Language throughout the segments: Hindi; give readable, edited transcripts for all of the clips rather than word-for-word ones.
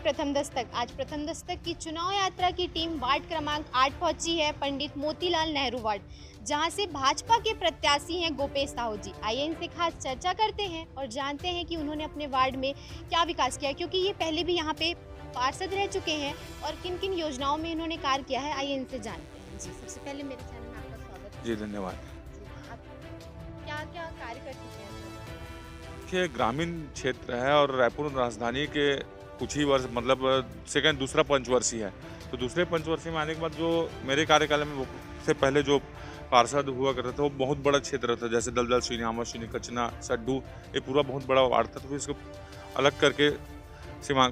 प्रथम दस्तक। आज प्रथम दस्तक की चुनाव यात्रा की टीम वार्ड क्रमांक 8 पहुंची है, पंडित मोतीलाल नेहरू वार्ड, जहां से भाजपा के प्रत्याशी हैं गोपेश साहू जी। आइए इनसे खास चर्चा करते हैं और जानते हैं कि उन्होंने अपने वार्ड में क्या विकास किया है, क्योंकि ये पहले भी यहाँ पे पार्षद रह चुके हैं और किन किन योजनाओं में इन्होंने कार्य किया है। आइए इनसे जानते हैं। जी, सबसे पहले मेरे चैनल में आपका स्वागत है। जी, धन्यवाद। जी, आप क्या क्या कार्य कर चुके हैं? देखिए, ग्रामीण क्षेत्र है और रायपुर राजधानी के कुछ ही वर्ष मतलब दूसरा पंचवर्षीय है। तो दूसरे पंचवर्षीय में आने के बाद जो मेरे कार्यकाल में से पहले जो पार्षद हुआ करता था वो बहुत बड़ा क्षेत्र था, जैसे दलदल, श्रीनियामा, कचना, सड्डू, ये पूरा बहुत बड़ा वार्ड था। तो फिर इसको अलग करके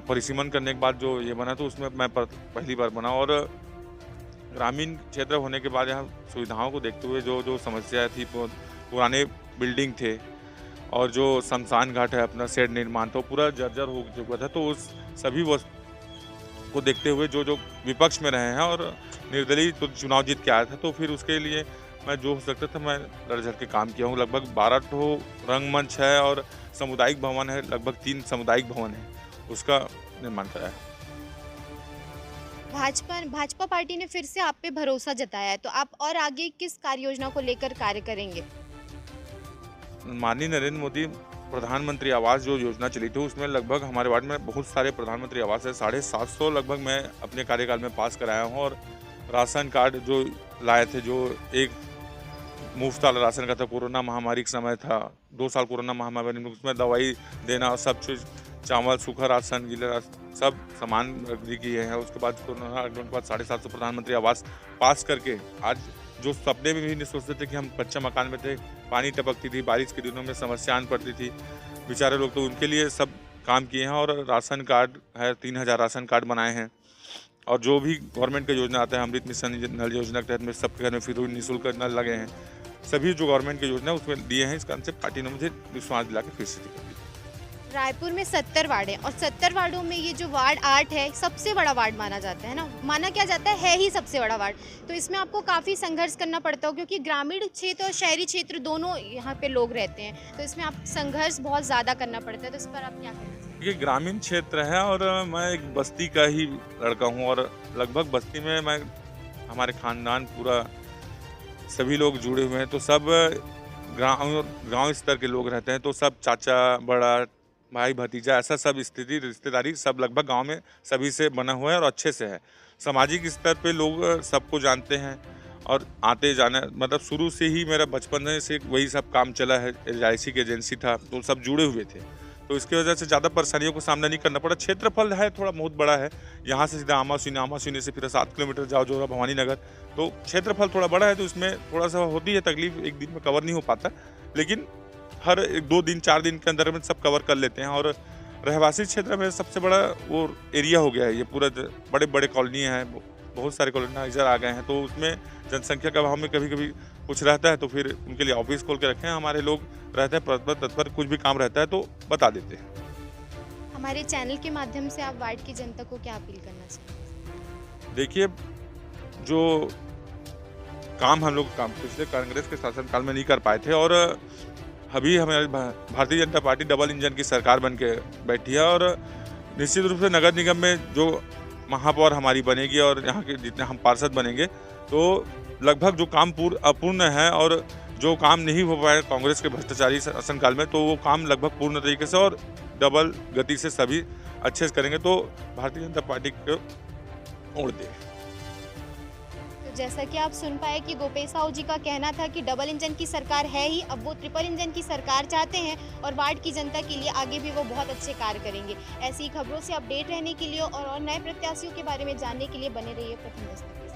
परिसीमन करने के बाद जो ये बना तो उसमें मैं पहली बार बना। और ग्रामीण क्षेत्र होने के बाद यहाँ सुविधाओं को देखते हुए जो जो समस्याएं थी, पुराने बिल्डिंग थे और जो शमशान घाट है अपना शेड निर्माण तो पूरा जर्जर हो चुका था। तो उस सभी वस्तु को देखते हुए जो जो विपक्ष में रहे हैं और निर्दलीय तो चुनाव जीत के आया था, तो फिर उसके लिए मैं जो हो सकता था मैं लड़ झड़ के काम किया हूँ। लगभग 12 ठो रंगमंच है और सामुदायिक भवन है, लगभग 3 सामुदायिक भवन है, उसका निर्माण कराया है। भाजपा पार्टी ने फिर से आप पे भरोसा जताया है, तो आप और आगे किस कार्य योजना को लेकर कार्य करेंगे? माननीय नरेंद्र मोदी प्रधानमंत्री आवास जो योजना चली थी उसमें लगभग हमारे वार्ड में बहुत सारे प्रधानमंत्री आवास है, 750 लगभग मैं अपने कार्यकाल में पास कराया हूँ। और राशन कार्ड जो लाए थे, जो एक मुफ्त वाला राशन का था, कोरोना महामारी के समय था, 2 साल कोरोना महामारी में, उसमें दवाई देना और सब चीज़, चावल, सूखा राशन, गीला राशन, सब सामान खरीदी किए हैं। उसके बाद कोरोना लॉकडाउन के बाद 750 प्रधानमंत्री आवास पास करके आज जो सपने में भी नहीं सोचते थे कि हम कच्चे मकान में थे, पानी टपकती थी, बारिश के दिनों में समस्या आन पड़ती थी बेचारे लोग, तो उनके लिए सब काम किए हैं। और राशन कार्ड है, 3000 राशन कार्ड बनाए हैं। और जो भी गवर्नमेंट का योजना आता है, अमृत मिशन नल योजना के तहत में सबके घर में फिर निःशुल्क नल लगे हैं। सभी जो गवर्नमेंट की योजना है उसमें दिए हैं। इसका हमसे पार्टी ने मुझे विश्वास दिला के फिर से कर दिया। रायपुर में 70 वार्ड है और 70 वार्डों में ये जो वार्ड 8 है सबसे बड़ा वार्ड माना जाता है ना, माना क्या जाता है ही सबसे बड़ा वार्ड। तो इसमें आपको काफ़ी संघर्ष करना पड़ता हो, क्योंकि ग्रामीण क्षेत्र और शहरी क्षेत्र दोनों यहाँ पे लोग रहते हैं, तो इसमें आप संघर्ष बहुत ज़्यादा करना पड़ता है। तो इस पर आप क्या कहना चाहेंगे? ये ग्रामीण क्षेत्र है और मैं एक बस्ती का ही लड़का हूँ और लगभग बस्ती में मैं हमारे खानदान पूरा सभी लोग जुड़े हुए हैं। तो सब गांव स्तर के लोग रहते हैं, तो सब चाचा, बड़ा भाई, भतीजा, ऐसा सब स्थिति रिश्तेदारी सब लगभग गांव में सभी से बना हुआ है और अच्छे से है। सामाजिक स्तर पे लोग सबको जानते हैं और आते जाने मतलब शुरू से ही मेरा बचपन से वही सब काम चला है। LIC की एजेंसी था तो सब जुड़े हुए थे, तो इसकी वजह से ज़्यादा परेशानियों को सामना नहीं करना पड़ा। क्षेत्रफल है थोड़ा बहुत बड़ा है, यहाँ से सीधा आमा सुनी से फिर 7 किलोमीटर जाओ जोरा भवानी नगर, तो क्षेत्रफल थोड़ा बड़ा है। तो इसमें थोड़ा सा होती है तकलीफ, एक दिन में कवर नहीं हो पाता, लेकिन हर 2 दिन 4 दिन के अंदर में सब कवर कर लेते हैं। और रहवासी क्षेत्र में सबसे बड़ा वो एरिया हो गया है, ये पूरा बड़े बड़े कॉलोनी हैं, बहुत सारे कॉलोनाइजर आ गए हैं, तो उसमें जनसंख्या के अभाव में कभी कभी कुछ रहता है तो फिर उनके लिए ऑफिस खोल के रखे हैं, हमारे लोग रहते हैं तत्पर, कुछ भी काम रहता है तो बता देते हैं। हमारे चैनल के माध्यम से आप वार्ड की जनता को क्या अपील करना चाहेंगे? देखिए, जो काम हम लोग पिछले कांग्रेस के शासनकाल में नहीं कर पाए थे और अभी हमारी Bharatiya Janata party double engine की सरकार बन के बैठी है और निश्चित रूप से नगर निगम में जो महापौर हमारी बनेगी और यहाँ के जितने हम पार्षद बनेंगे, तो लगभग जो काम अपूर्ण है और जो काम नहीं हो पाया कांग्रेस के भ्रष्टाचारी शासनकाल में, तो वो काम लगभग पूर्ण तरीके से और डबल गति से सभी अच्छे से करेंगे, तो भारतीय जनता पार्टी को वोट दें। तो जैसा कि आप सुन पाए कि गोपेश साहू जी का कहना था कि डबल इंजन की सरकार है ही, अब वो ट्रिपल इंजन की सरकार चाहते हैं और वार्ड की जनता के लिए आगे भी वो बहुत अच्छे कार्य करेंगे। ऐसी खबरों से अपडेट रहने के लिए और नए प्रत्याशियों के बारे में जानने के लिए बने रहिए प्रथम दस्तक।